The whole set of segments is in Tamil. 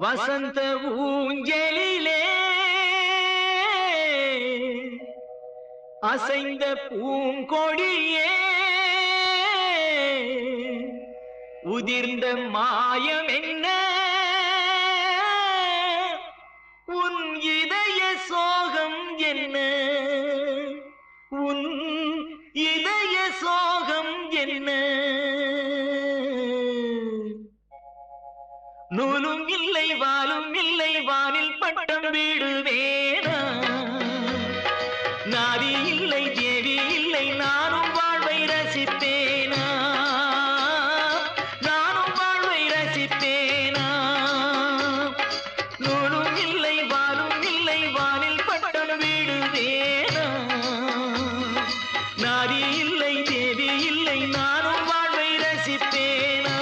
வசந்த ஊஞ்சலிலே அசைந்த பூங்கொடியே உதிர்ந்த மாயம் என்ன உன் இதய சோகம் என்ன உன் இதய சோகம் என்ன நூலும் இல்லை வாலும் இல்லை வானில் பட்டம் வீடுவேனா நாதி இல்லை தேவி இல்லை நானும் வாழ்வை ரசிப்பேனா நானும் வாழ்வை ரசிப்பேனா நூலும் இல்லை வாலும் இல்லை வானில் பட்டம் வீடுவேனா நாதி இல்லை தேவி இல்லை நானும் வாழ்வை ரசிப்பேனா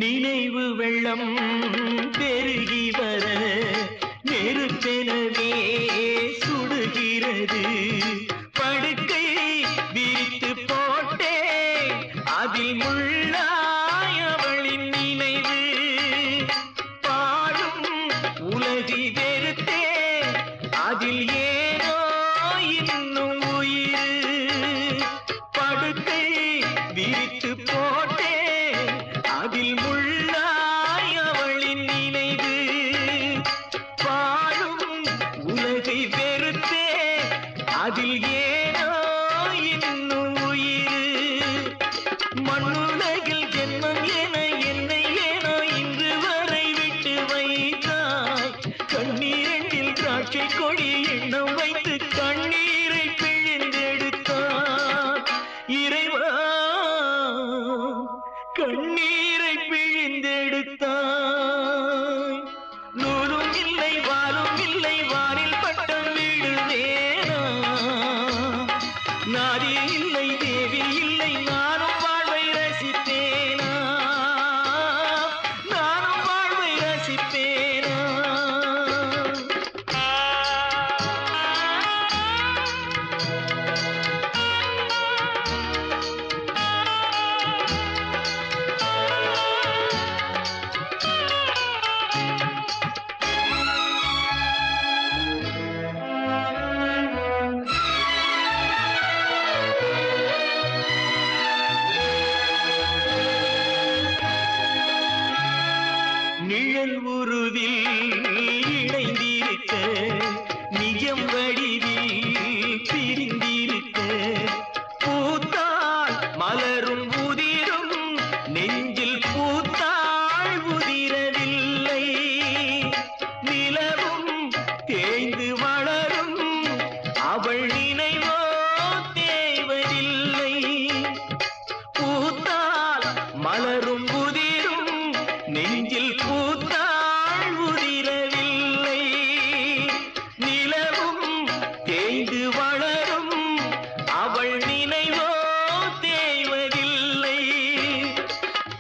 நினைவு வெள்ளம் பெருகி வர நெருப்பெனவே சுடுகிறது படுக்கை விரித்து போட்டே அதில் முள்ளாய் அவளின் நினைவு பாடும் உலகி வெறுத்தே அதில் ஏனோ இன்னும் உயிர் படுக்கை விரித்து போட்டே அதில் முள்ளாய் அவளின் நினைவு பாடும் உலகை வெறுத்தே அதில் ஏனோ இன்னும் உயிர் மண்ணுலகில் ஜென்மம் என என்னை ஏனோ இன்று வரை விட்டு வைத்தாய் கண்ணீரில் திராட்சை கொடி எண்ணம் வைத்து கண்ணீரை பிழிந்தெடுத்தார் இறைவா கண்ணீரை பிழிந்தெடுத்தாய் நூலும் இல்லை வாலும் இல்லை வானில் பட்டம் வீடுவேனா நாதி இல்லை தேவி இல்லை நானும் வாழ்வை ரசிப்பேனா நானும் வாழ்வை ரசிப்பேனா நிழல் உருவில் இணைந்திருக்க நிஜம் வடிவில் பிரிந்திருக்க பூத்தாள் மலரும் உதிரும் நெஞ்சில் பூத்தாள் உதிரவில்லை நிலவும் தேய்ந்து வளரும் அவள் நினைவோ தேவதில்லை பூத்தாள் மலரும் உதிரும் நெஞ்சில் பூத்தாள் உதிரவில்லை நிலவும் தேய்ந்து வளரும் அவள் நினைவோ தேய்வதில்லை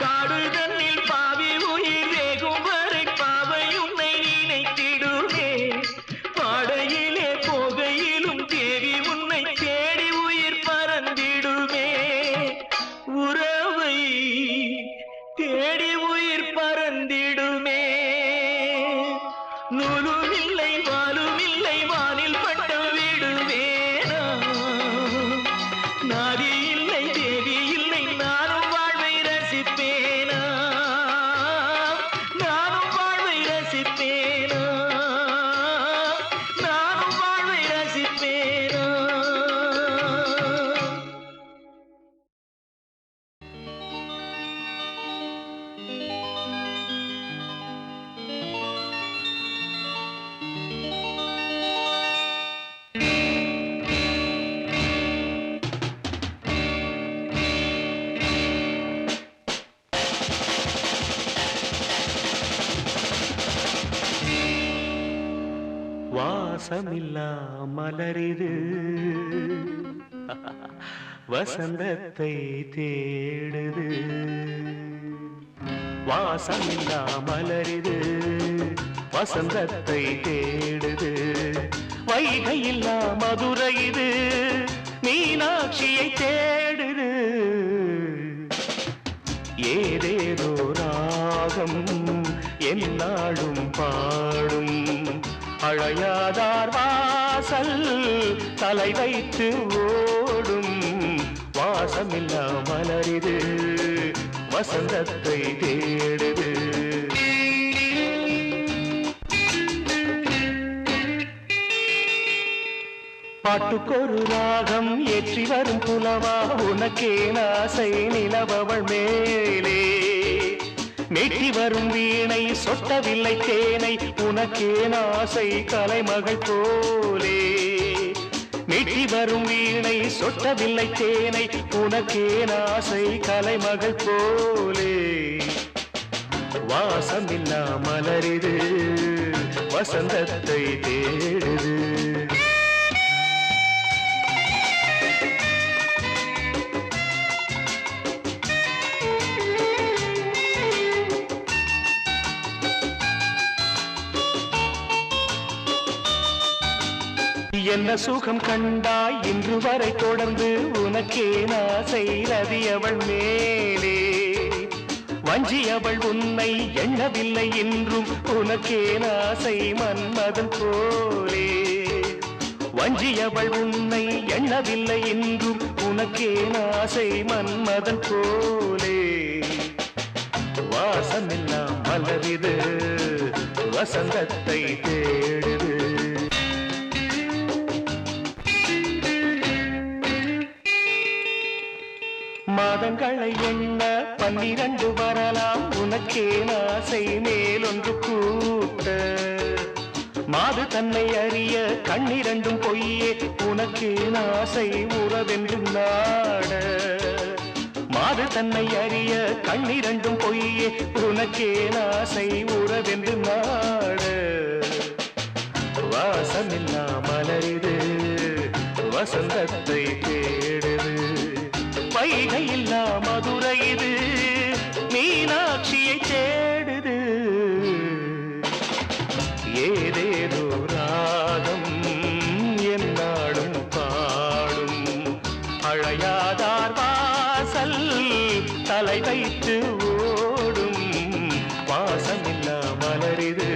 காடு தன்னில் பாவி உயிர் வேகும் வரை பாவை உன்னை நினைத்திடுவே பாடையிலே போகையிலும் தேவி உன்னை தேடி உயிர் பறந்திடுவே உறவை வாசமில்லா மலரிது வசந்தத்தை தேடுது. வாசமில்லா மலரிது வசந்தத்தை தேடுது. வைகையில்லா மதுரை இது மீனாட்சியை தேடுது. ஏதேதோ ராகம் என்னாலும் பாடும். அழையாதார் வாசல் தலை வைத்து ஓடும். வாசமில்லா மலரிது வசந்தத்தை தேடுது. பாட்டுக்கொரு ராகம் ஏற்றி வரும் புலவா உனக்கே ஆசை நிலவவள் மேலே. மேட்டி வரும் வீணை சொட்டவில்லை தேனை உனக்கே ஆசை கலைமகள் போலே. மேட்டி வரும் வீணை சொட்டவில்லை தேனை உனக்கே ஆசை கலைமகள் போலே. வாசமில்லா மலரிது வசந்தத்தை தேடுது. என்ன சுகம் கண்டாய் இன்று வரை தொடர்ந்து உனக்கே ஆசை ரதி அவள் மேலே. வஞ்சி அவள் உன்னை எண்ணவில்லை என்றும் உனக்கே ஆசை மன்மதன் போலே. வஞ்சி அவள் உன்னை எண்ணவில்லை என்றும் உனக்கே ஆசை மன்மதன் போலே. வாசமில்லா மலரிது வசந்தத்தை தேடுது. மாதங்களை எண்ண 12 வரலாம் உனக்கே ஆசை மேலொன்று கூட்ட. மாது தன்னை அறிய கண்ணிரண்டும் பொய்யே உனக்கே ஆசை உறவென்று நாட. மாது தன்னை அறிய கண்ணிரண்டும் பொய்யே உனக்கே ஆசை உறவென்று நாட. வாசமில்லா மலரிது வசந்தத்தை தேடுது. வைகையில்லா மதுரை இது மீனாட்சியை தேடுது. ஏதேதோ ராகம் என்னாலும் பாடும். அழையாதார் வாசல் தலை வைத்து ஓடும். வாசமில்லா மலரிது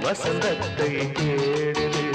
வசந்தத்தை தேடுது.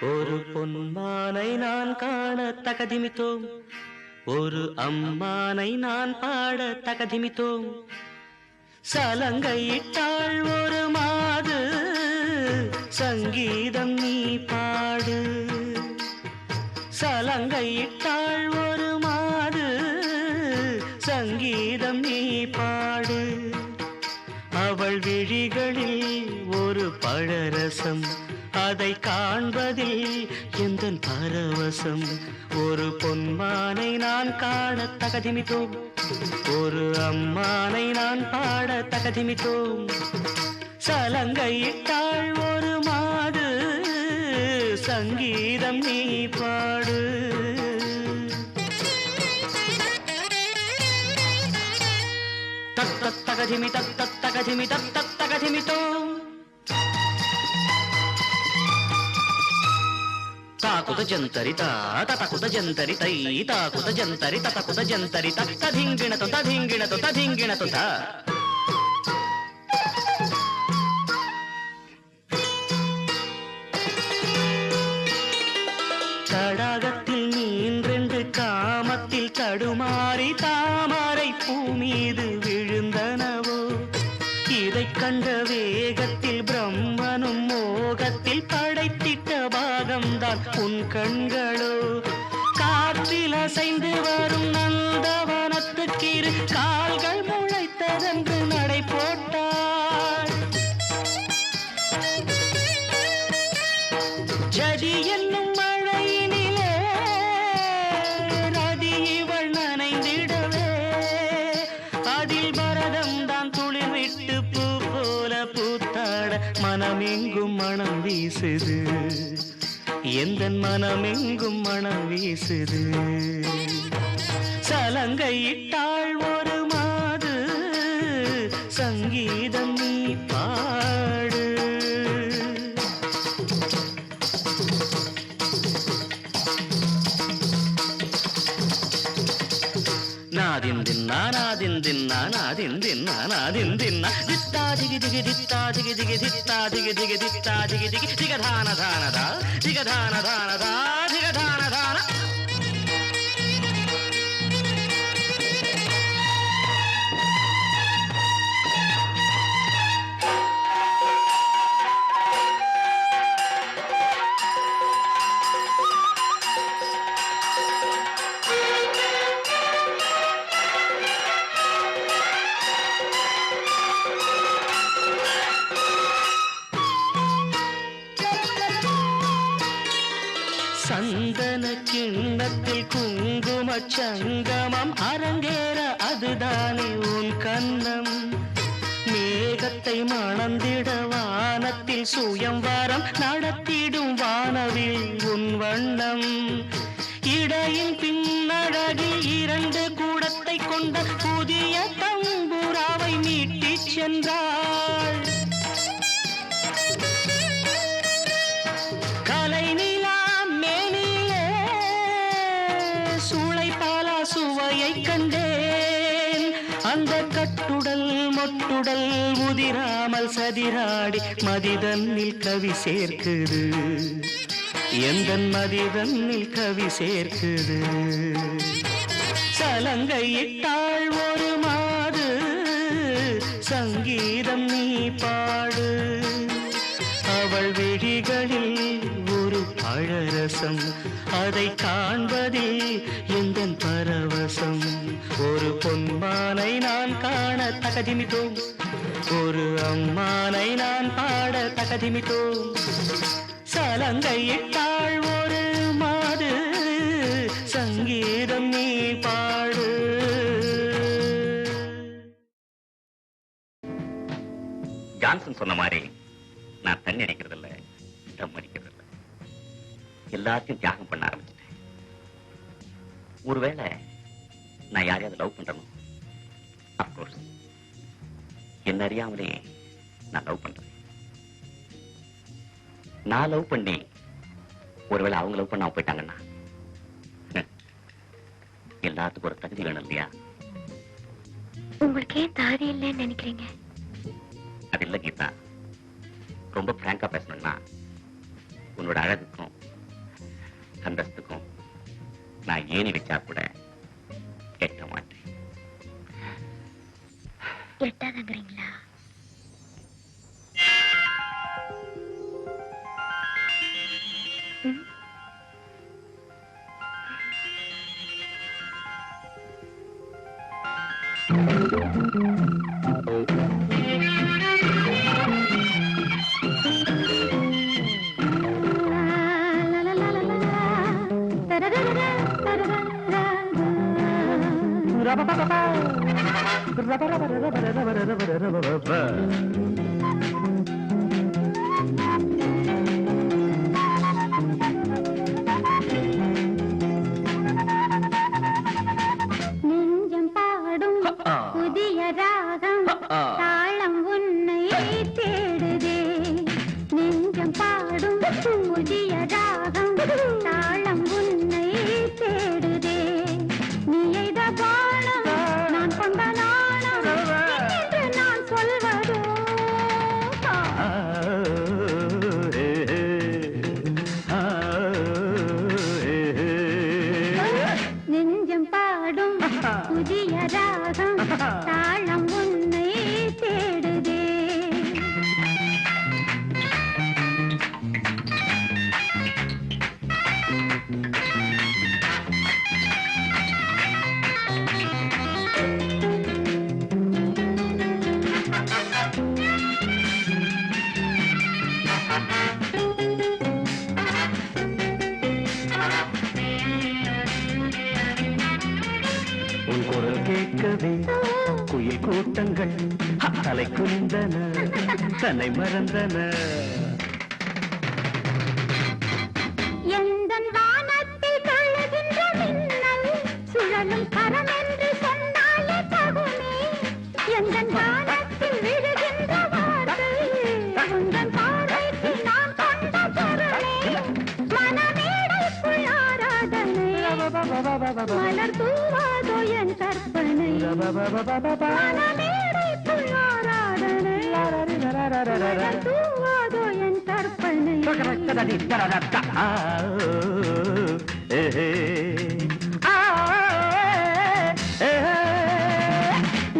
ஒரு பொன்மானை நான் காண தகதிமித்தோம். ஒரு அம்மானை நான் பாட தகதிமித்தோம். சலங்கையிட்டாள் ஒரு மாது சங்கீதம் நீ பாடு. சலங்கையிட்டாள் ஒரு மாது சங்கீதம் நீ பாடு. அவள் விழிகளில் ஒரு பழரசம் அதை காண்பதில் எந்தன் பரவசம். ஒரு பொன்மானை நான் காண தகதிமித்தோம். ஒரு அம்மானை நான் பாட தகதிமித்தோம். சலங்கையிட்டாள் ஒரு மாது சங்கீதம் நீ பாடு. தத்தத்தகதிமி தத்தத்தகதிமி தத்தத்தகதிமிதோ తాకుత జంతరిత తతకుత జంతరితై తాకుత జంతరి తతకుత జంతరిత తధింగిణతో తధింగిణతో తధింగిణతో త தடாகத்தில் நீன்றென்று காமத்தில் தடுமாறி தாமரை பூ மீது விழுந்தனவோ. இதைக் கண்ட வேகத்தில் பிரம்மனும் மோகத்தில் படைத்திட்ட பாகம்தான் உன் கண்களோ. காற்றில் அசைந்து வரும் நந்தவனத்துக்கிரு கால்கள் முளைத்ததென்று நடை போட்டாள். ஜதி என்னும் மழையினிலே நதி இவள் நனைந்திடவே அதில் பரதம் தான் துளிர் விட்டு பூ போல பூத்தாட மனமெங்கும் மனம் வீசுது. எந்தன் மனமெங்கும் மனம் வீசுது. சலங்கையிட்டாள் ஒரு மாது சங்கீதம் நீ பாடு. நாதிந்தின்னா நாதிந்தின்னா நாதிந்தின்னா நாதிந்தின்னா தித்தா திகி திகி தித்தா திகி திகி தித்தா திகி திகி தித்தா திகி திகி திகதான தானதா திகதான தானதா திகதான தான. சந்தன கிண்ணத்தில் குங்கும சங்கமம் அரங்கேற அதுதானே உன் கண்ணம். மேகத்தை மணந்திட வானத்தில் சுயம்வரம் நடத்திடும் வானவில் உன் வண்ணம். இடையின் பின்னழகில் 2 கூடத்தை கொண்ட புதிய தம்புராவை மீட்டிச் சென்றாள். கலை நிலா மேனிலே சூளை பாலா சுவையை கண்டேன். அந்த கட்டுடல் மொட்டுடல் முதிராமல் சதிராடி மதிதன்னில் கவி சேர்க்குது. எந்தன் மதிதன்னில் கவி சேர்க்குது. சலங்கையிட்டாள் ஒரு மாது சங்கீதம் நீ பாடு. அவள் விழிகளில் ஒரு பழரசம் அதை காண்பதில் எந்தன் பரவசம். ஒரு பொன்மானை நான் காண தகதிமித்தோம், ஒரு அம்மானை நான் பாட தகதிமித்தோம். சலங்கையிட்டாள் ஒரு மாது சங்கீதம் நீ பாடு. ஜான்சன் சொன்ன மாதிரி நான் தண்ணி அடிக்கிறது இல்ல, தம் அடிக்கிறது இல்ல, எல்லாத்தையும் தியாகம் பண்ண ஆரம்பிச்சிட்டேன். ஒருவேளை நான் யாரையாவது லவ் பண்றேனோ, அப்கோர்ஸ் என்ன அறியாமலே நான் லவ் பண்றேன். நான் லவ் பண்ணி ஒருவேளை அவங்க லவ் பண்ணாம போயிட்டாங்கன்னா எல்லாத்துக்கும் ஒரு தகுதி வேணும் இல்லையா? உங்களுக்கு ஏன் தகுதி இல்லைன்னு நினைக்கிறீங்க? அது இல்ல கீதா, ரொம்ப பிராங்கா பேசணும்னா உன்னோட அழகுக்கும் அந்தஸ்துக்கும் நான் ஏணி வச்சா கூட எட்ட மாட்டேன். எட்டாதங்கிறீங்களா? பாடும் புதிய ராகம் தாளம் உன்னை தேடுதே. உன் குரல் கேட்கவே குயில் கூட்டங்கள் தலை குனிந்தன தன்னை மறந்தன. எந்தன் வானத்தில் தொழுகின்ற மின்னல் சுழலும் கரம் என்று சொன்னாலே தகுமே. எந்தன் வானத்தில் விழுகின்ற வார்த்தை உந்தன் பார்வைக்கு நான் கொண்ட பொருளே. மனமேடைக்குள் ஆராதனை மலர் தூவாதோ என் கற்பனை. மனமேடைக்குள் ஆராதனை மலர் தூவாதோ என் கற்பனை.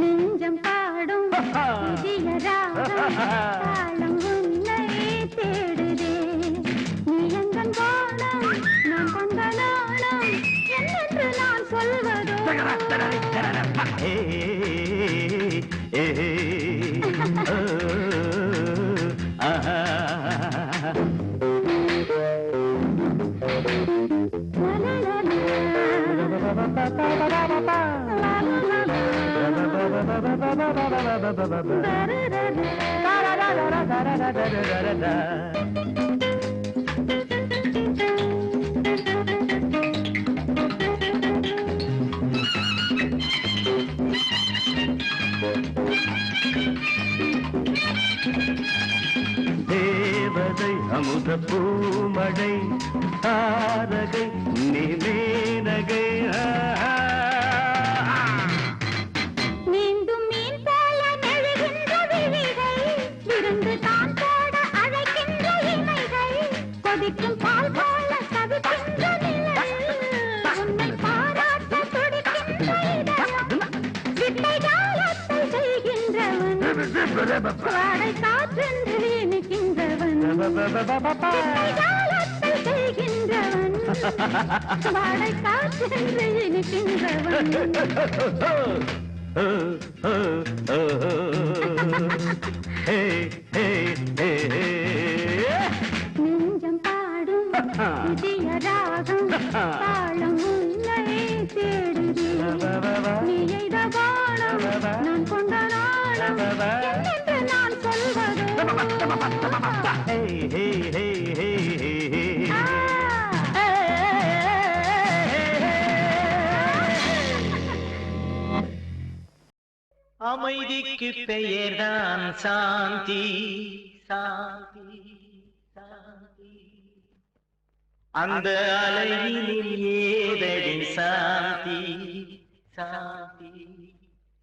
நெஞ்சம் பாடும் புதிய ராகம் தாளம் உன்னை தேடுதே. நீ எந்தன் வானம் நான் கொண்ட நாணம் என்னென்று நான் சொல்வதோ. தேவதை அமுத பூமழை தாரகை நீ மேனகை. மீண்டும் மீன் போல நெழுகின்ற விழிகள் விருந்து தான் போட அழைக்கின்ற இமைகள் கொதிக்கும் பால் போல தவிக்கின்ற நிலை உன்னை பாராட்ட துடிக்கின்ற இதயம் வித்தை ஜாலத்தை செய்கின்றவன் வாடை காற்றென்று நிற்கின்றவன் வித்தை ஜாலத்தை செய்கின்றவன் வாடை காற்றென்று நிற்கின்றவன். நெஞ்சம் பாடும் புதிய ராகம் தாளம் உன்னை தேடுதே. நீ எய்த வானம் நான் கொண்ட நாணம் என்னென்று நான் சொல்வதோ. அமைதிக்கு பெயர்தான் சாந்தி சாந்தி சாந்தி. அந்த அலையினில் ஏதடி சாந்தி சாந்தி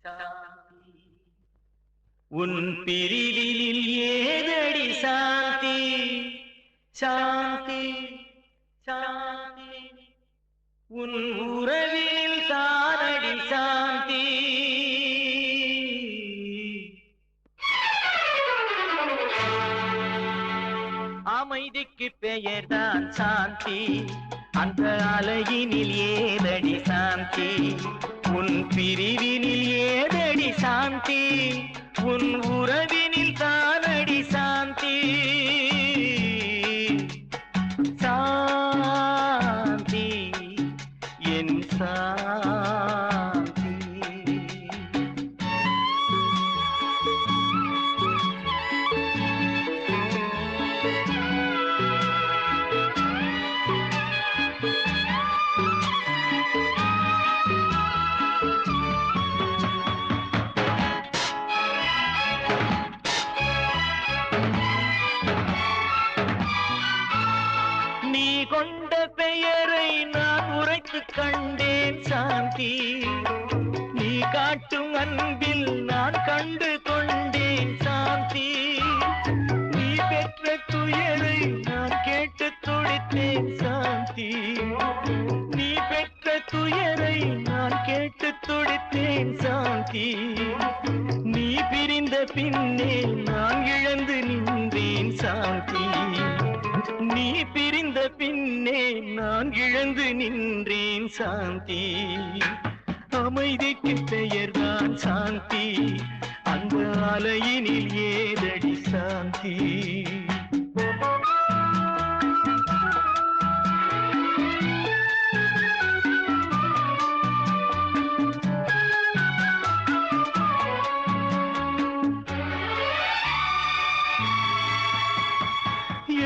சாந்தி. உன் பிரிவினில் ஏதடி சாந்தி சாந்தி சாந்தி. உன் உறவினில் தானடி சாந்தி. அமைதிக்கு பெயர்தான் சாந்தி அந்த அலையினில் ஏதடி சாந்தி. உன் பிரிவினில் ஏதடி சாந்தி உன் உறவினில் தானடி சாந்தி சாந்தி என் சாந்தி. கொண்ட பெயரை நான் உரைத்து கண்டேன் சாந்தி. நீ காட்டும் அன்பில் நான் கண்டு கொண்டேன் சாந்தி. நீ பெற்ற துயரை நான் கேட்டு துடித்தேன் சாந்தி. நீ பெற்ற துயரை நான் கேட்டு பின்னே நான் இழந்து நின்றேன் சாந்தி. நீ பிரிந்த பின்னே நான் இழந்து நின்றேன் சாந்தி. அமைதிக்கு பெயர்தான் சாந்தி, அந்த அலையினில் ஏதடி சாந்தி.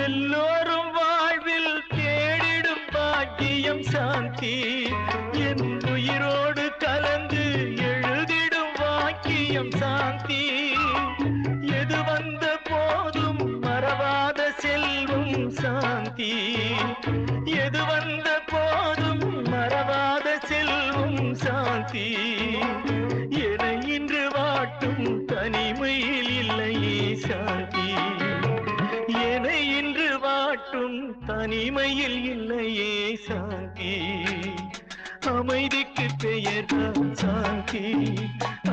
எல்லோரும் வாழ்வில் தேடிடும் பாக்கியம் சாந்தி, என் உயிரோடு கலந்து எழுதிடும் வாக்கியம் சாந்தி. எது வந்த போதும் மறவாத செல்வம் சாந்தி, எது வந்த போதும் மறவாத செல்வம் சாந்தி. என இன்று வாட்டும் தனிமையில் இல்லையே சாந்தி, என இன்று வாட்டும் தனிமையில் இல்லையே சாந்தி. அமைதிக்கு பெயர்தான் சாந்தி,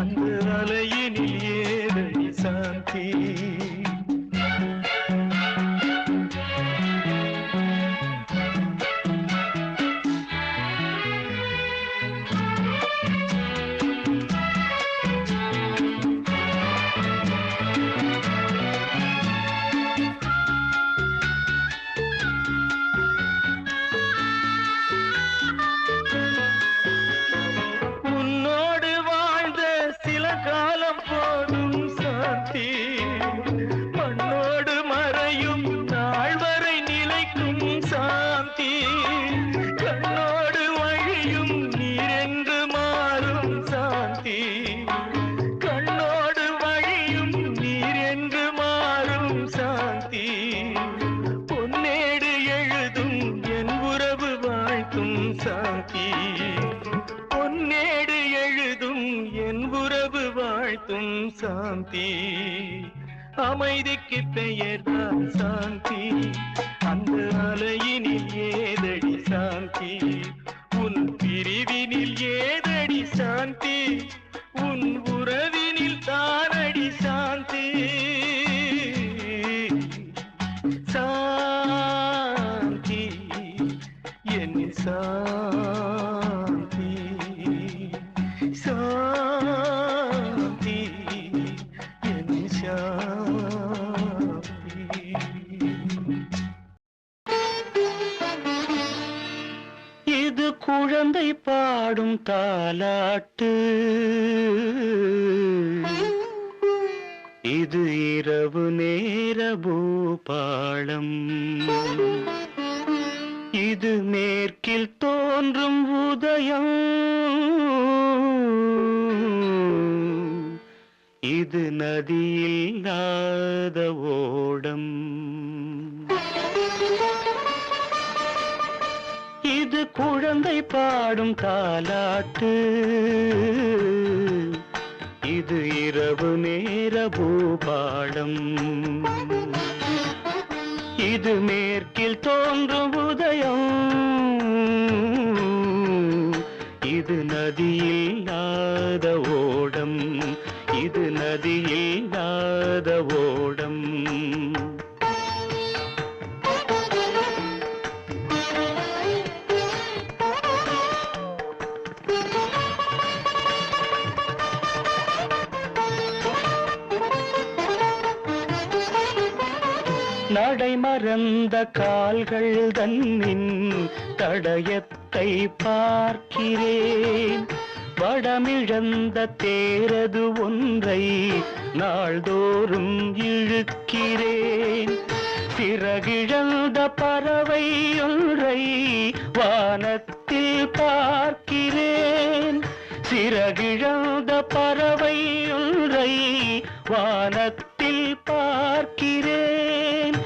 அந்த அலையினில் ஏதடி சாந்தி. மண்ணோடு மறையும் நாள் வரை நிலைக்கும் சாந்தி. கண்ணோடு வழியும் நீரென்று மாறும் சாந்தி, கண்ணோடு வழியும் நீரென்று மாறும் சாந்தி. பொன்னேடு எழுதும் என் உறவு வாழ்த்தும் சாந்தி, பொன்னேடு எழுதும் என் உறவு வாழ்த்தும் சாந்தி. அமைதிக்கு பெயர்தான் சாந்தி, அந்த அலையினில் ஏதடி சாந்தி. உன் பிரிவினில் ஏதடி சாந்தி, உன் உறவினில் தானடி சாந்தி. சாந்தி என் சாந்தி, சாந்தி என் சாந்தி. இது குழந்தை பாடும் தாலாட்டு, இது இரவு நேர பூபாளம். இது மேற்கில் தோன்றும் உதயம், இது நதியில்லாத ஓடம். இது குழந்தை பாடும் தாலாட்டு, இது இரவு நேர பூபாளம். இது மேற்கில் தோன்றும் உதயம், இது நதியில்லாத ஓடம், இது நதியில்லாத ஓடம். நடைமறந்த கால்கள் தன்னின் தடயத்தை பார்க்கிறேன். வடமிழந்த தேரது ஒன்றை நாள்தோறும் இழுக்கிறேன். சிறகிழந்த பறவை ஒன்றை வானத்தில் பார்க்கிறேன். சிறகிழந்த பறவை ஒன்றை வானத்தில் பார்க்கிறேன்.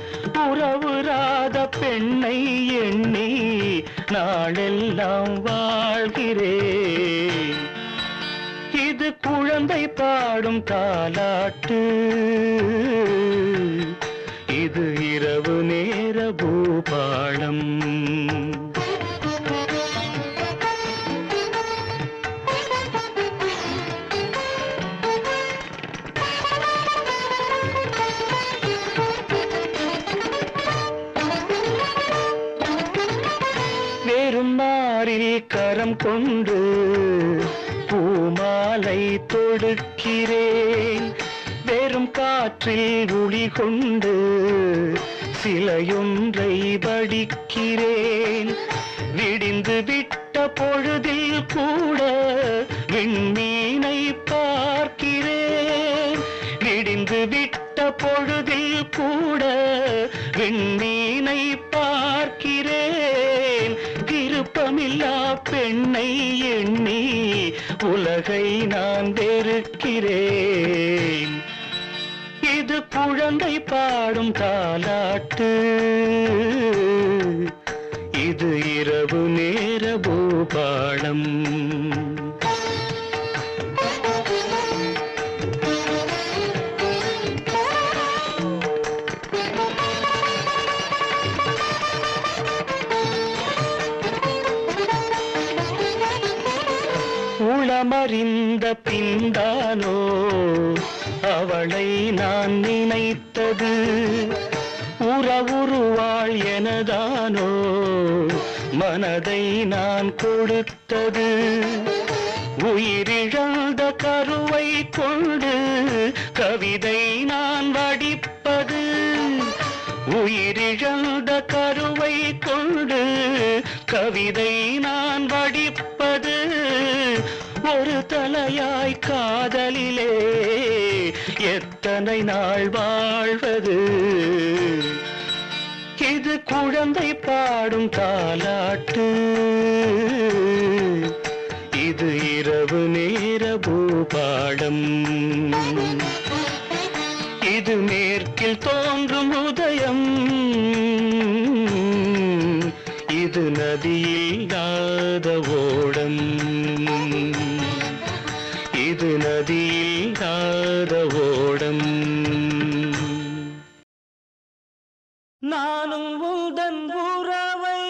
உறவுறாத பெண்ணை எண்ணி நாளெல்லாம் வாழ்கிறேன். இது குழந்தை பாடும் தாலாட்டு, இது இரவு நேர பூபாளம். கொண்டு பூமாலை தொடுக்கிறேன். வெறும் காற்றில் ஒளி கொண்டு சிலையொன்றை வடிக்கிறேன். விடிந்து விட்ட பொழுதில் கூட விண்மீனை பார்க்கிறேன். விடிந்து விட்ட பொழுதில் கூட விண்மீனை பார்க்கிறேன். விருப்பமில்லா பெண்ணை எண்ணி உலகை நான் வெறுக்கிறேன். இது குழந்தை பாடும் தாலாட்டு, இது இரவு நேர பூபாளம். உளமறிந்த பின்தானோ அவளை நான் நினைத்தது. உறவுருவாள் எனதானோ மனதை நான் கொடுத்தது. உயிரிழந்த கருவை கொண்டு கவிதை நான் வடிப்பது. உயிரிழந்த கருவை கொண்டு கவிதை நான் வடிப்பது. ஒரு தலையாய் காதலிலே எத்தனை நாள் வாழ்வது. இது குழந்தை பாடும் தாலாட்டு, இது இரவு நேர பூபாடம். இது மேற்கில் தோன்றும் உதயம், இது நதியில்லாத ஓடம். இது நதியில்லாத ஓடம். நானும் உந்தன் உறவை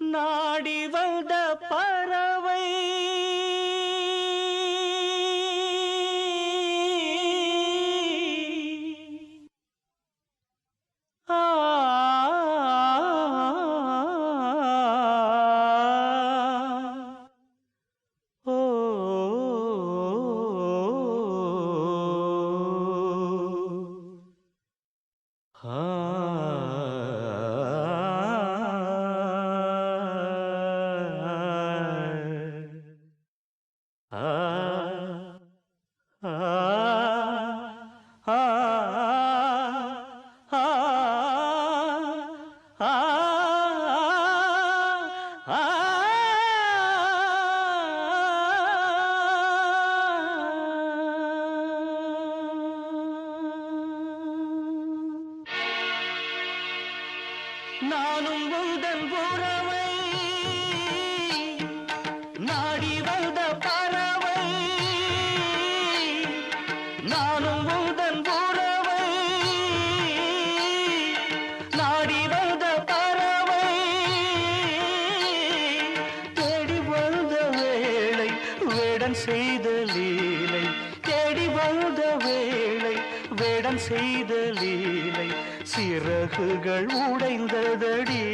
நாடி வந்த பறவை. நானும் உந்தன் உறவை நாடி வந்த பறவை. நானும் உந்தன் உறவை நாடி வந்த பறவை. தேடி வந்த வேளை வேடன் செய்த லீலை. தேடி வந்த வேளை வேடன் செய்த லீலை. சிறகுகள் உடைந்ததடி,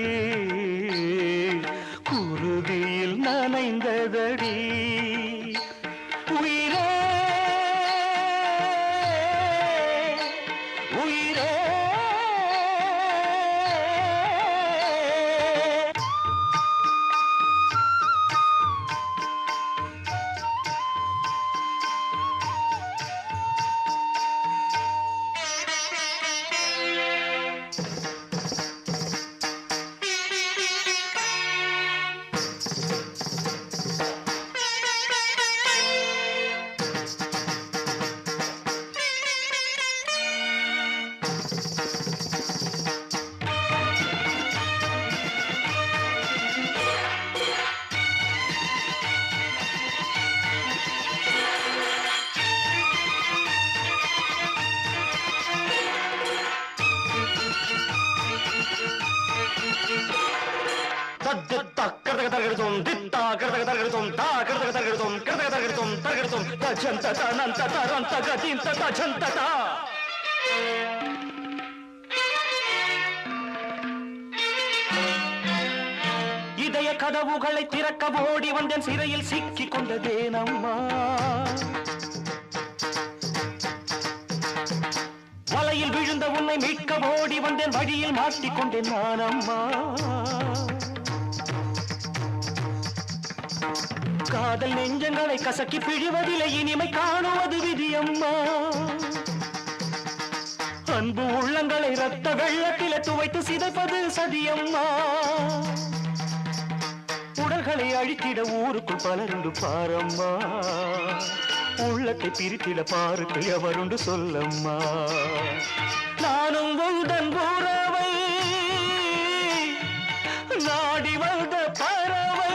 குருதியில் நனைந்ததடி. உயிரே உயிரே கதவுகளை திறக்க ஓடி வந்தேன் சிறையில் சிக்கிக் கொண்டதேனம்மா வலையில் விழுந்த உன்னை மீட்க ஓடி வந்தேன் வழியில் மாட்டிக்கொண்டேன் நான் அம்மா காதல் நெஞ்சங்களை கசக்கி பிழிவதில்லை இனிமை காணுவது விதியம்மா அன்பு உள்ளங்களை ரத்த வெள்ளத்திலே துவைத்து சிதைப்பது சதியம்மா உடல்களை அழித்திட ஊருக்குள் பலருண்டு பாரம்மா உள்ளத்தை பிரித்திட பாருக்கு எவருண்டு சொல்லம்மா நானும் உந்தன் உறவை நாடி வந்த பறவை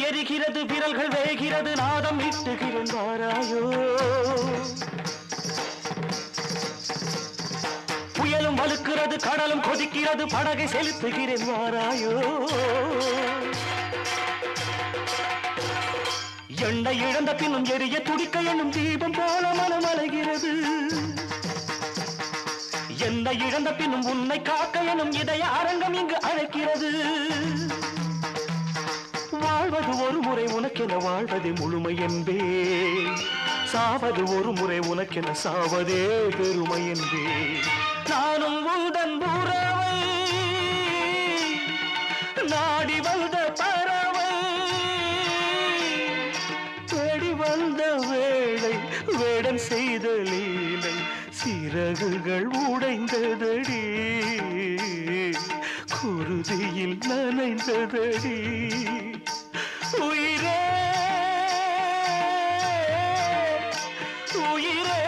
எரிகிறது விரல்கள் வேகிறது நாதம் இட்டுகிறேன் வாராயோ புயலும் வலுக்கிறது கடலும் கொதிக்கிறது படகை செலுத்துகிறேன் வாராயோ எண்ணெய் இழந்த பின்னும் எரிய துடிக்க எண்ணும் தீபம் போல மனம் அலைகிறது என்னை இழந்த பின்னும் உன்னை காக்க எனும் இதய அரங்கம் இங்கு அழைக்கிறது வாழ்வது ஒரு முறை உனக்கென வாழ்வதே முழுமை என்பே சாவது ஒரு முறை உனக்கென சாவதே பெருமை என்பே நானும் உந்தன் உறவை நாடி வந்த பறவை தேடி வந்த வேளை வேடன் செய்த லீலை சிறகுகள் உடைந்ததடி குருதியில் நனைந்ததடி உயிரே உயிரே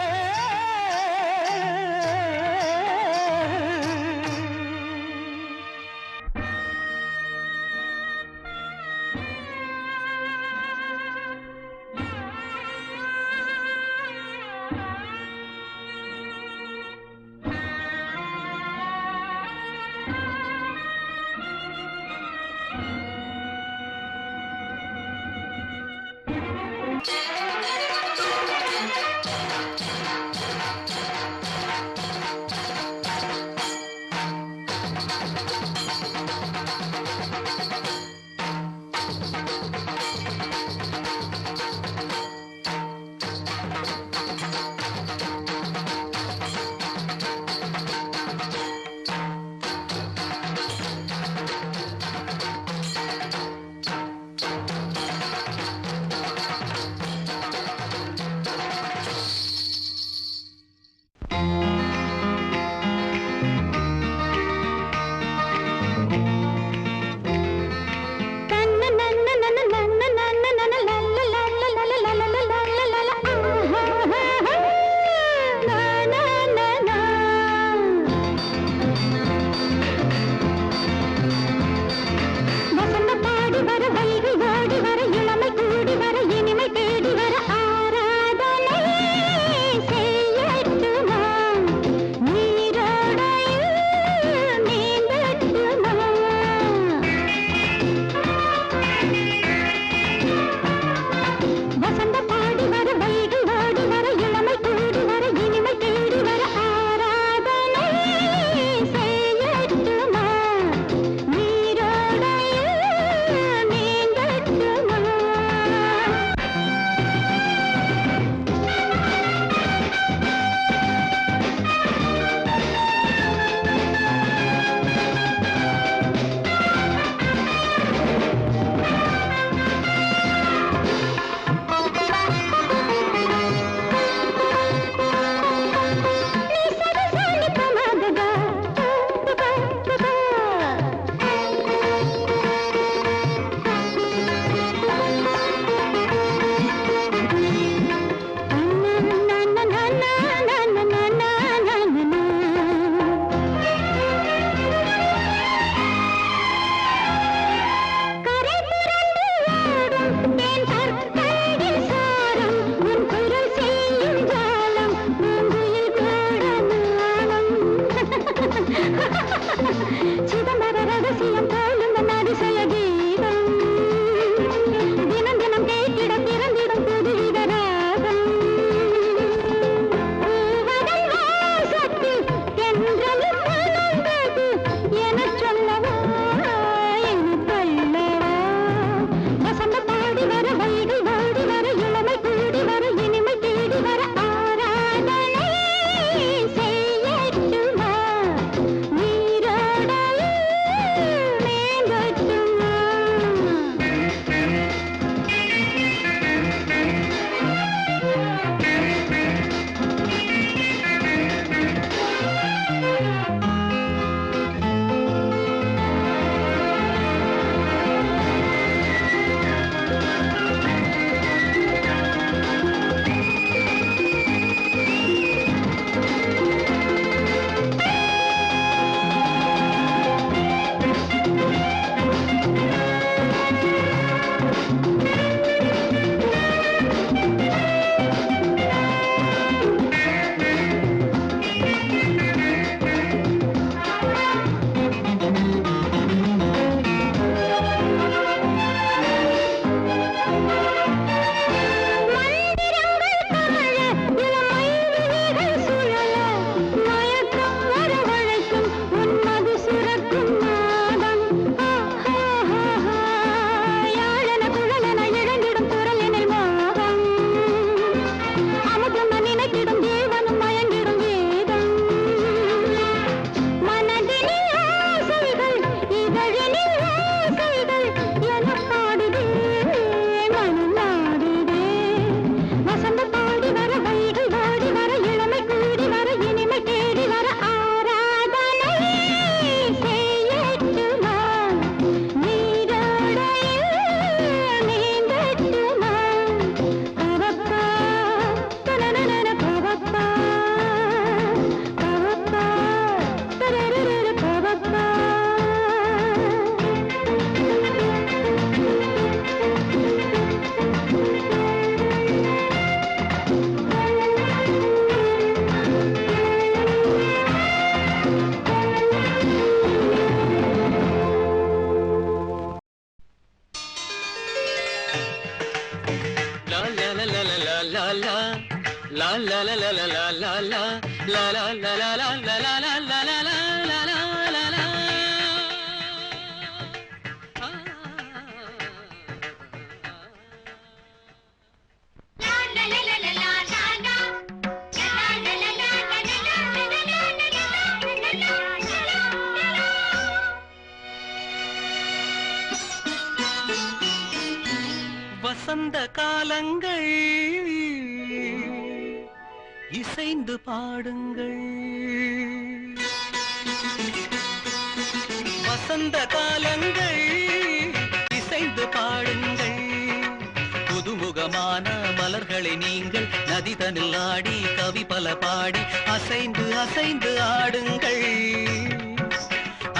லா லா லா லா லா லா லா லா லா லா லா லா லா லா லா. வசந்த காலங்கள் இசைந்து பாடுங்கள். வசந்த காலங்கள் இசைந்து பாடுங்கள். புதுமுகமான மலர்களை நீங்கள் நதிதனில் ஆடி கவி பல பாடி அசைந்து அசைந்து ஆடுங்கள்.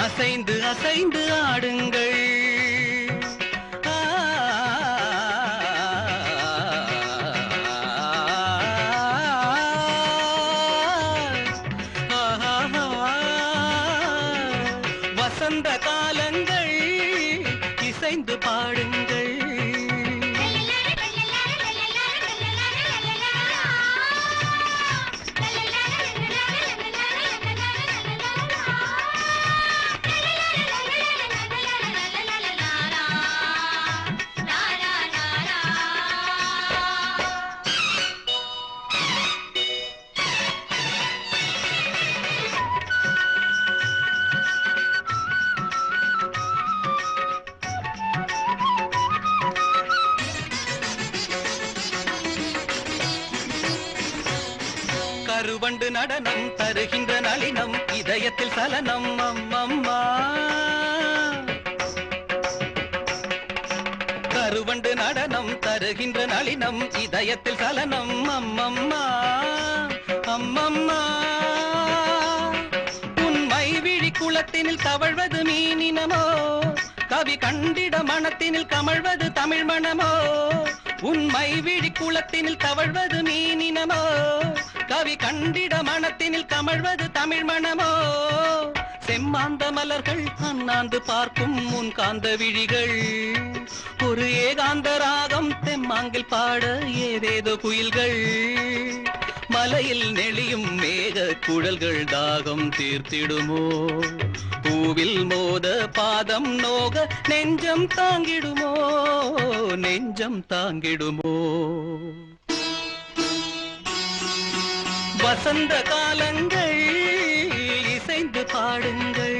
அசைந்து அசைந்து ஆடுங்கள். வசந்த காலங்கள் இசைந்து பாடுங்கள். கருவண்டு நடனம் தருகின்ற நளினம் இதயத்தில் சலனம் அம்மம்மா. கருவண்டு நடனம் தருகின்ற நளினம் இதயத்தில் சலனம் அம்மம்மா அம்மம்மா. உன்மை விழி குளத்தினில் தவழ்வது மீனினமோ கவி கண்டிட மனத்தினில் கமழ்வது தமிழ் மணமோ. உன்மை விழி குளத்தினில் தவழ்வது மீனினமோ கவி கண்டிட மனத்தினில் கமழ்வது தமிழ் மணமோ. செம்மாந்த மலர்கள் அண்ணாந்து பார்க்கும் முன் காந்த விழிகள் ஒரு ஏகாந்த ராகம் தெம்மாங்கில் பாட ஏதேதோ குயில்கள். மலையில் நெளியும் மேக குழல்கள் தாகம் தீர்த்திடுமோ. பூவில் மோத பாதம் நோக நெஞ்சம் தாங்கிடுமோ. நெஞ்சம் தாங்கிடுமோ. வசந்த காலங்கள் இசைந்து பாடுங்கள்.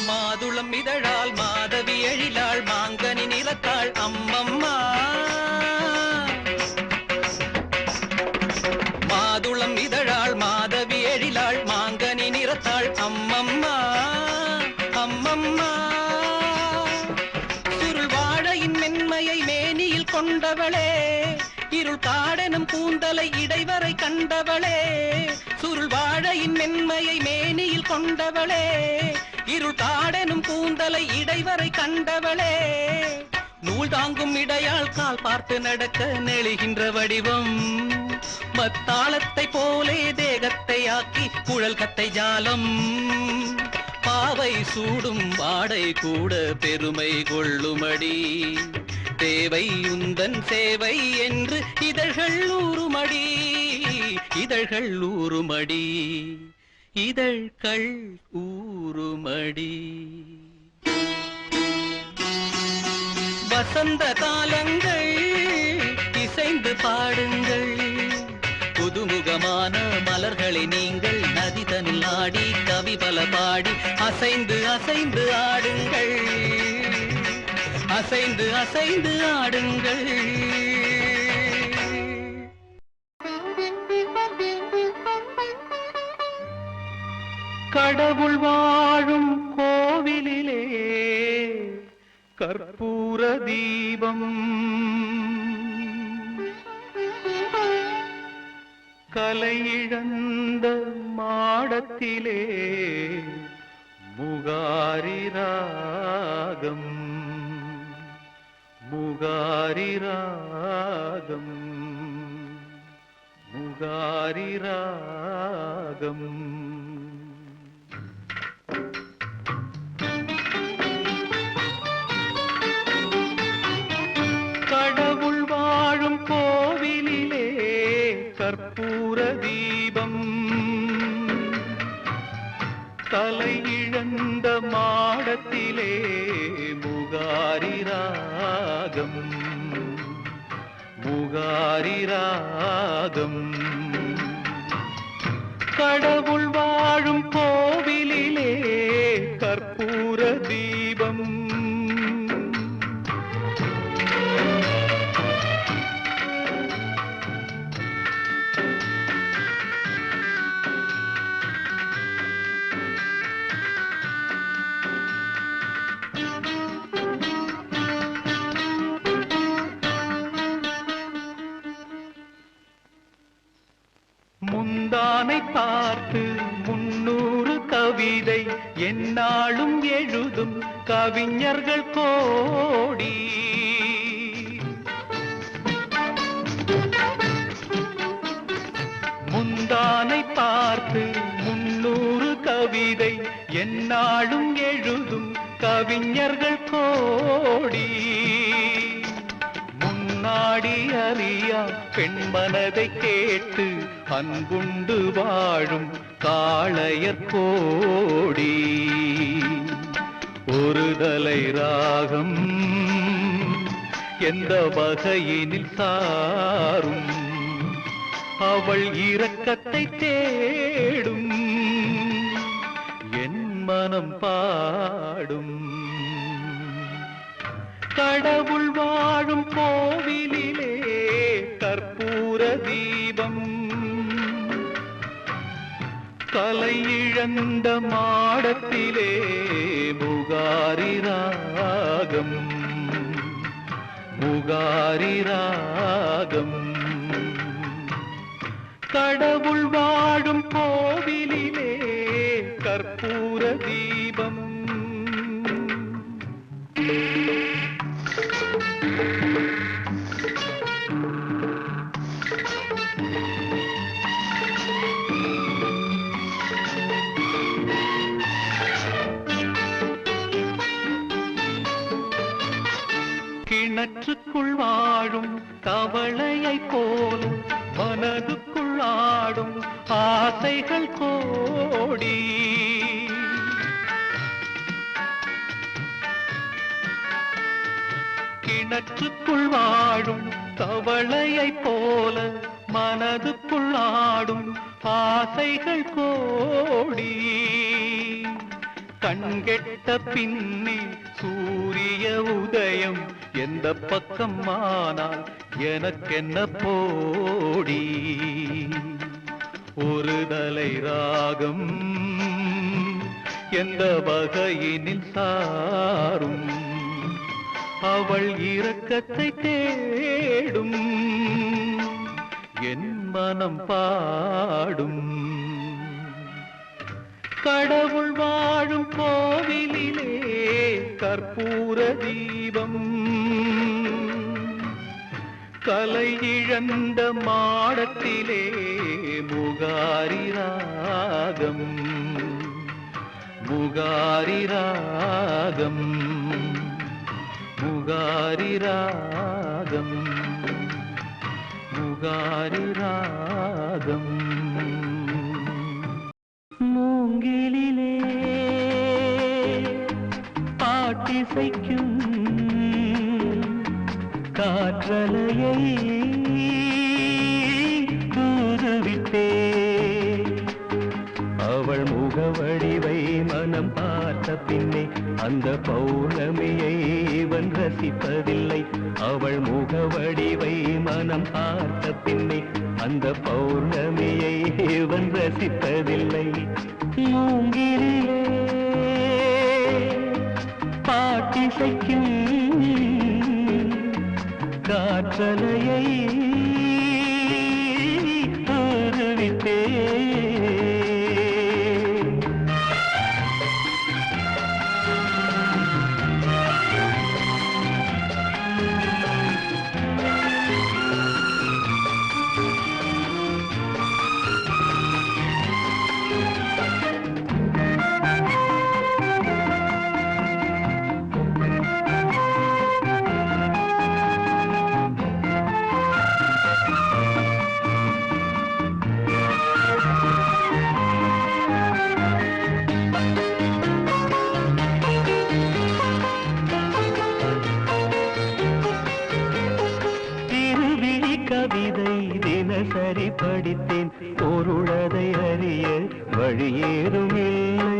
மாதுளம் இதழால் மாதவி எழிலாள் மாங்கனி நிறத்தாள் அம்மம்மா. மாதுளம் இதழாள் மாதவி எழிலாள் மாங்கனி நிறத்தாள் அம்மம்மா அம்மம்மா. சுருள் வாழையின் மென்மையை மேனியில் கொண்டவளே இருள் காடெனும் கூந்தலை இடைவரை கண்டவளே. சுருள் வாழையின் மென்மையை மேனியில் கொண்டவளே இருள் காடெனும் கூந்தலை இடைவரை கண்டவளே. நூல் தாங்கும் இடையால் கால் பார்த்து நடக்க நெளிகின்ற வடிவம் மத்தாளத்தை போலே தேகத்தை ஆக்கி குழல் கத்தை ஜாலம். பாவை சூடும் வாடை கூட பெருமை கொள்ளுமடி. தேவை உந்தன் சேவை என்று இதழ்கள் ஊறுமடி. இதழ்கள் ஊறுமடி. இதழ்கள் ஊறுமடி. வசந்த காலங்கள் இசைந்து பாடுங்கள். புதுமுகமான மலர்களை நீங்கள் நதிதனில் ஆடி கவி பல பாடி அசைந்து அசைந்து ஆடுங்கள். அசைந்து அசைந்து ஆடுங்கள். கடவுள் வாழும் கோவிலிலே கற்பூர தீபம் கலையிழந்த மாடத்திலே முகாரி ராகம் முகாரி ராகம் முகாரி ராகம் கடவுள் வாழும் கோவிலிலே கற்பூர தீபம் தலை இழந்த மாடத்திலே முகாரி ராகம் முகாரி ராகம் கடவுள் வாழும் கோவிலிலே கற்பூர தீபம் முந்தானை பார்த்து 300 கவிதை எந்நாளும் எழுதும் கவிஞர்கள் கோடி முந்தானை பார்த்து 300 கவிதை எந்நாளும் எழுதும் கவிஞர்கள் கோடி முன்னாடி அறியா பெண் மனதை கேட்டு அன்புண்டு வாழும் காளையர் கோடி ஒரு தலை ராகம் எந்த வகையினில் சாரும் அவள் இரக்கத்தை தேடும் என் மனம் பாடும் கடவுள் வாழும் கோவிலிலே கற்பூர தீபம் கலை இழந்த மாடத்திலே முகாரி ராகம் முகாரி ராகம் கடவுள் வாழும் கோவிலிலே கற்பூர தீபம் கிணற்றுக்குள் வாழும் தவளையைப் போல மனதுக்குள் ஆடும் ஆசைகள் கோடி கிணற்றுக்குள் வாழும் தவளையைப் போல மனதுக்குள் ஆடும் ஆசைகள் கோடி கண்கெட்ட பின்னே சூரிய உதயம் எந்த பக்கம் ஆனால் எனக்கென்ன போடி ஒரு தலை ராகம் எந்த வகையினில் சாரும் அவள் இரக்கத்தை தேடும் என் மனம் பாடும் கடவுள் வாழும் கோவிலிலே கற்பூர தீபம் கலை இழந்த மாடத்திலே முகாரி ராகம் முகாரி ராகம் முகாரி ராகம் முகாரி ராகம் மூங்கிலிலே பாட்டிசைக்கும் காற்றலையை தூதுவிட்டே அவள் முகவடிவை மனம் பார்த்த பின்னே அந்த பௌர்ணமியை இவன் ரசிப்பதில்லை அவள் முகவடிவை மனம் பார்த்த பின்னே அந்த பௌர்ணமியை இவன் ரசிப்பதில்லை மூங்கிலே பாட்டிசைக்கும் காற்றலையை தூதுவிட்டே தினசரி படித்தேன் பொருளதை அறிய வழியேதும் இல்லை.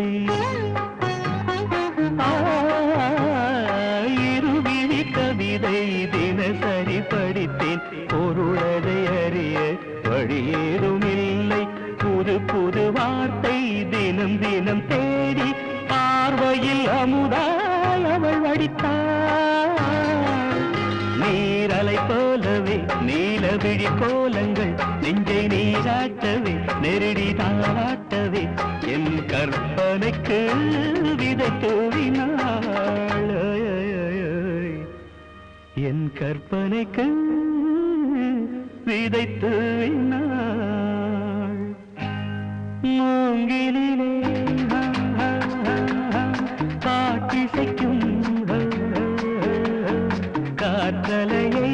இருவிழி கவிதை தினசரி படித்தேன் பொருளதை அறிய வழியேதும் இல்லை. புது புது வார்த்தை தினம் தினம் தேடி பார்வையில் அமுதாய் அவள் வடித்தாள். நீரலை போலவே நீலவிழி கோலங்கள் நெஞ்சை நீராட்டவே நெருடி தாராட்டவே என் கற்பனைக்கு விதை தூவினாள். என் கற்பனைக்கு விதை தூவினாள். மூங்கிலே பாட்டிசைக்கும் காற்றலையை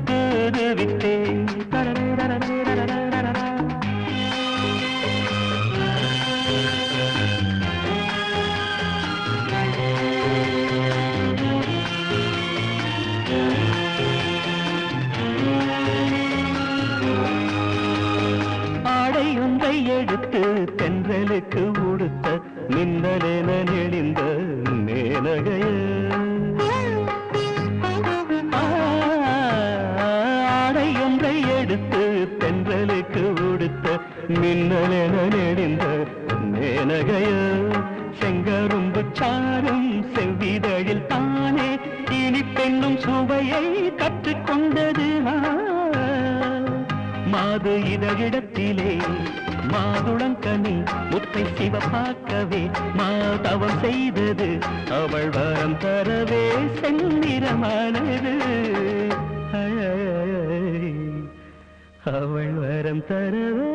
தூதுவிட்டேன். ஆடையொன்றை எடுத்து தென்றலுக்கு உடுத்த மின்னலென நெளிந்த மேனகைய. ஆடையொன்றை எடுத்து தென்றலுக்கு உடுத்த மின்னலென நெளிந்த மேனகைய. செங்கரும்பு சாரும் செவ்விதழில் தானே இனி பெண்ணும் சுவையை கற்றுக்கொண்டது. மாது இதழிடத்திலே மாதுளங்கனி முத்தை சிவப்பாக்கவே மாதவம் செய்தது. அவள் வரம் தரவே செந்நிறமானது. அவள் வரம் தரவே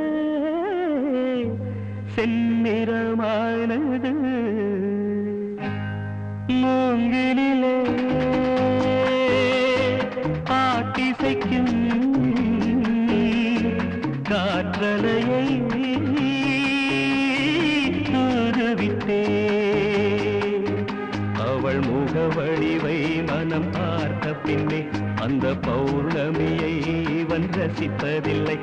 செந்நிறமானது. மூங்கிலே பாட்டிசைக்கும் காற்றலையை தூதுவிட்டே. அவள் முகவடிவை மனம் பார்த்த பின்னே அந்த பௌர்ணமியை இவன் ரசிப்பதில்லை.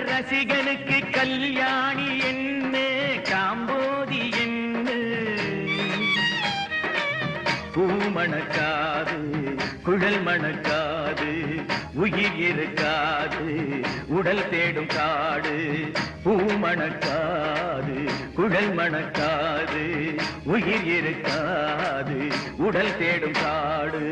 ரசிகனுக்கு கல்யாணி என்ன காம்போதி என்ன. பூ மணக்காது குழல் மணக்காது உயிர் இருக்காது உடல் தேடும் காடு. பூ மணக்காது குழல் மணக்காது உயிர் இருக்காது உடல் தேடும் காடு.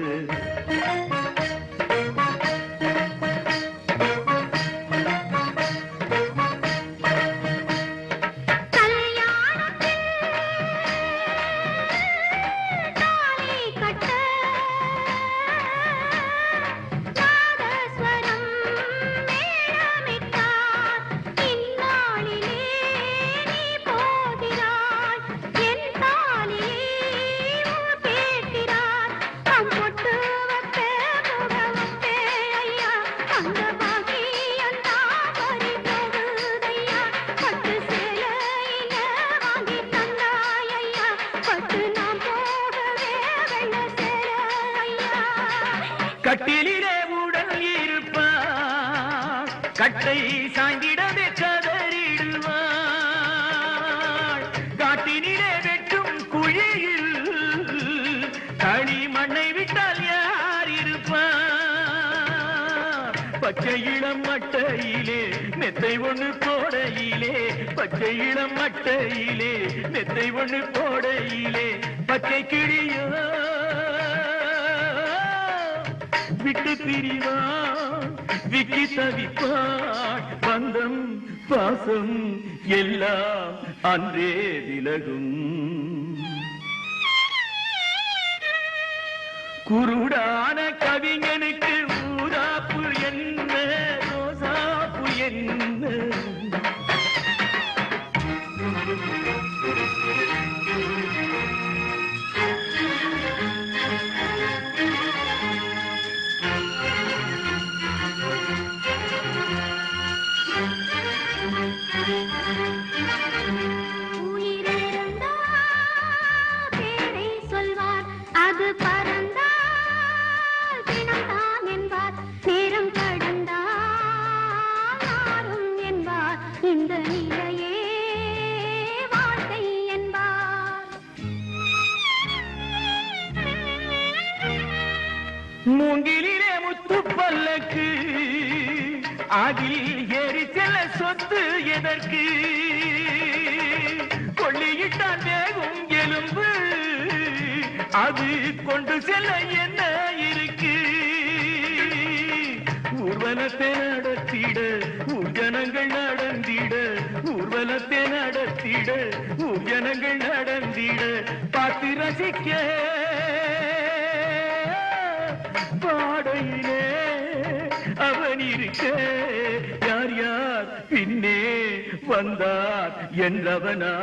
கட்டிலே உடல் இருப்பாள் கட்டை சாய்ந்திடவே கதறிடுவாள். காட்டினிலே வெட்டும் குழியில் களி மண்ணை விட்டால் யார் இருப்பார்? பச்சை இளம் மட்டையிலே மெத்தை ஒண்ணு போடையிலே பச்சை இளம் மட்டையிலே மெத்தை ஒண்ணு போடையிலே பச்சை கிளியோ விட்டு பிரிவான் விக்கி தவிப்பான் பந்தம் பாசம் எல்லாம் அன்றே விலகும் குருடான கவிஞனுக்கு ஊராப்பு என்ன ரோசாப்பு என்ன மூங்கிலே முத்து பல்லக்கு அதில் ஏறி செல்ல சொத்து எதற்கு கொள்ளியிட்டான் வேகும் எலும்பு அது கொண்டு செல்ல என்ன இருக்கு ஊர்வலத்தை நடத்திட ஊர்ஜனங்கள் நடந்திட ஊர்வலத்தை நடத்திட ஊர்ஜனங்கள் நடந்திட பார்த்து ரசிக்க பாடையிலே அவன் இருக்க யார் யார் பின்னே வந்தார் என்றவனா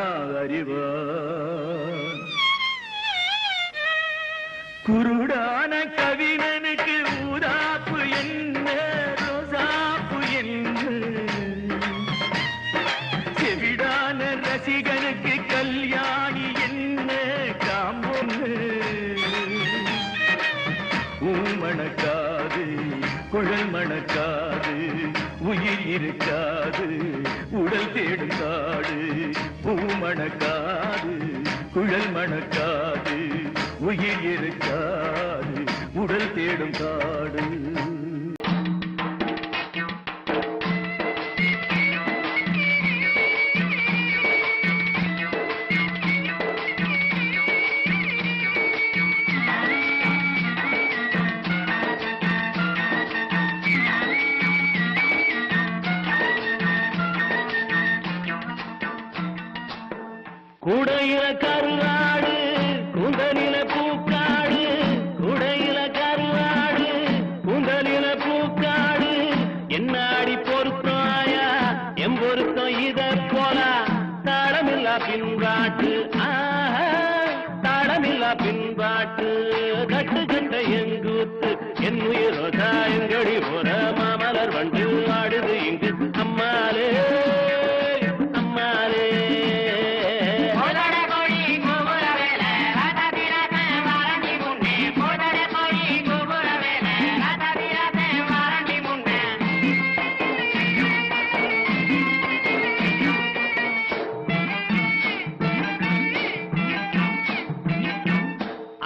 அறிவார் குருடான கவிஞனுக்கு ஊதாப்பு என்ன ரோசாப்பு என்ன செவிடான ரசிகனுக்கு கல்யாணி என்ன காம்பொன்னு மணக்காது குழல் மணக்காது உயிர் இருக்காது உடல் தேடும் காடு பூ மணக்காது குழல் மணக்காது உயிர் இருக்காது உடல் தேடும் காடு குடையில கருவாடு குந்தலில பூக்காடு குடையில கருவாடு குந்தலில பூக்காடு என்னாடி பொருத்தாயா எம் பொருத்தம் இத போல தாளமில்லா பின்பாட்டு தாளமில்லா பின்பாட்டு கட்டு கட்ட எங்கூத்து என் உயிரோதா எங்கடி போற மாமலர் வண்டு ஆடுது இங்கு அம்மாலே அம்மாலே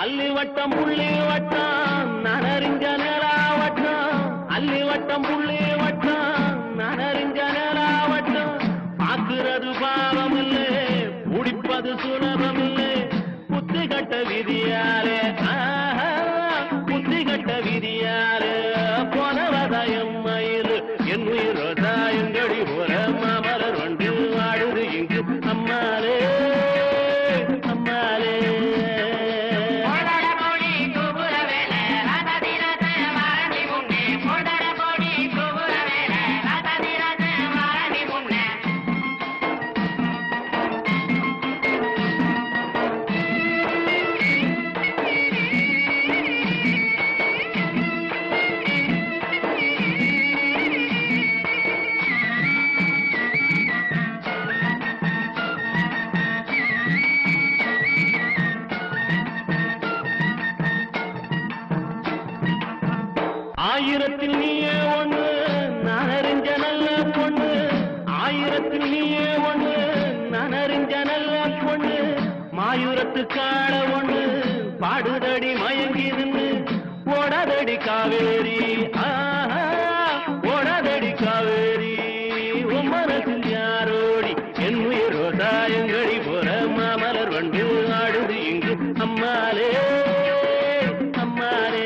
அல்லி வட்டம் புள்ளி வட்டம் நனறிஞ்ச நிலாவட்டம் அல்லி வட்டம் புள்ளி வட்டம் நனறிஞ்ச நிலாவட்டம் பார்க்கிறது பாவம் இல்லை குடிப்பது சுலபம் இல்லை புத்தி கட்ட விதியாலே புத்தி கட்ட விதியாலே போனவதாயம் மயில் என் உயிரோதாயங்கடி போற மாமலர் வண்டு வாடுது இங்கு அம்மாலே அம்மாலே ஆயிரத்தில் நீயே ஒண்ணு நான் அறிஞ்ச நல்ல பொண்ணு ஆயிரத்தில் நீயே ஒண்ணு நான் அறிஞ்ச நல்ல பொண்ணு மாயூரத்து காட ஒண்ணு பாடுதடி மயங்கி நின்று ஓடாதடி காவேரி ஓடாதடி காவேரி உன் மனசில் யாரோடி என் உயிரோதா எங்கடி போற மாமலர் வண்டு ஆடுது இங்கு அம்மாலே அம்மாலே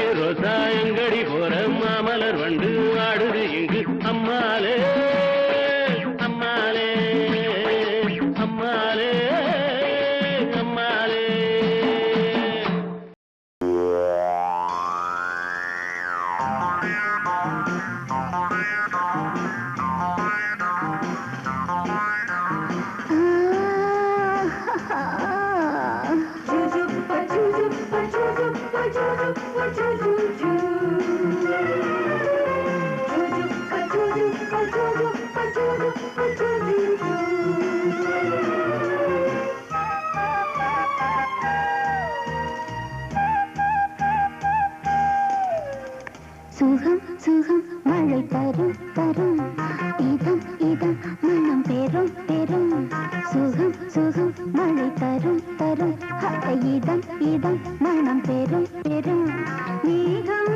என்னுயிர் ரோசா எங்கடி போற மாமலர் வண்டு ஆடுது இங்கு அம்மாலே அம்மாலே அம்மாலே அம்மாலே. சுகம் சுகம் மழை தரும் தரும் இதம் இதம் மனம் பெரும் பெரும் சுகம் சுகம் மழை தரும் தரும் இதம் இதம் மனம் பெரும் பெரும் மேகம்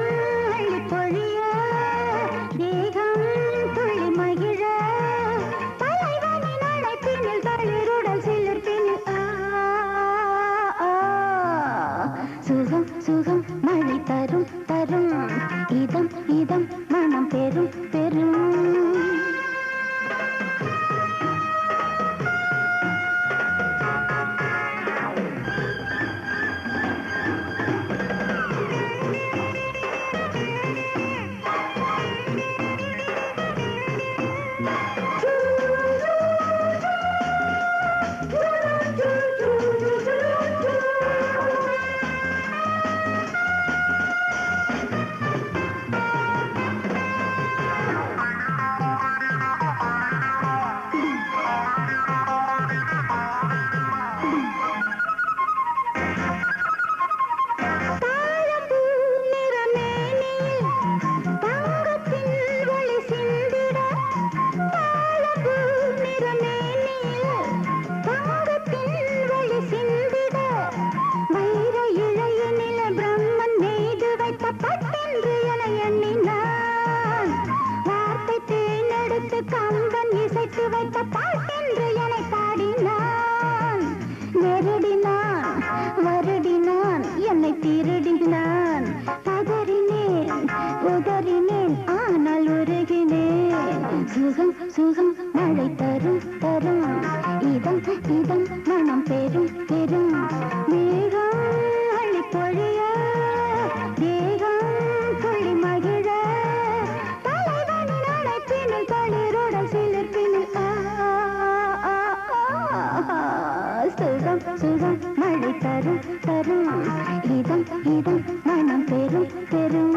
அள்ளி பொழிய தேகம் துள்ளி மகிழ தலைவனின் அழைப்பினில் தளிருடல் சிலிர்ப்பினில் சுகம் சுகம் மழை தரும் தரும் இதம் இதம் மனம் பெரும் பெரும். சுகம் சுகம் மழை தரும் தரும் இதம் இதம் மனம் பெரும் பெரும் மேகம் அள்ளி பொழிய தேகம் துள்ளி மகிழ தலைவனின் அழைப்பினில் தளிருடல் சிலிர்ப்பினில் சுகம் சுகம் மழை தரும் தரும் இதம் இதம் மனம் பெரும் பெரும்.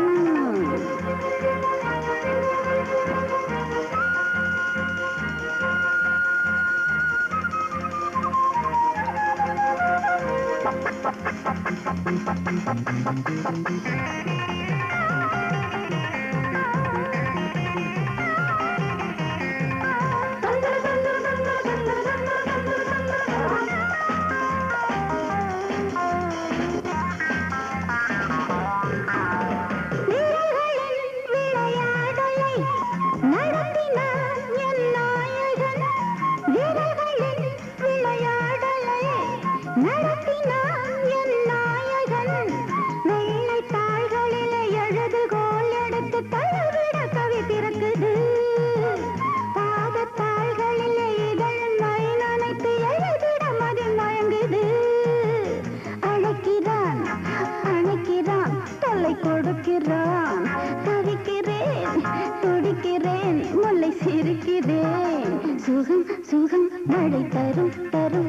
சுகம் சுகம் மழை தரும் தரும்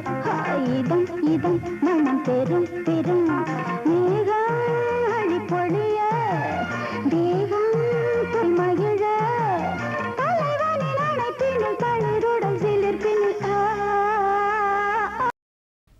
இதம் இதம் மனம் பெரும் பெரும்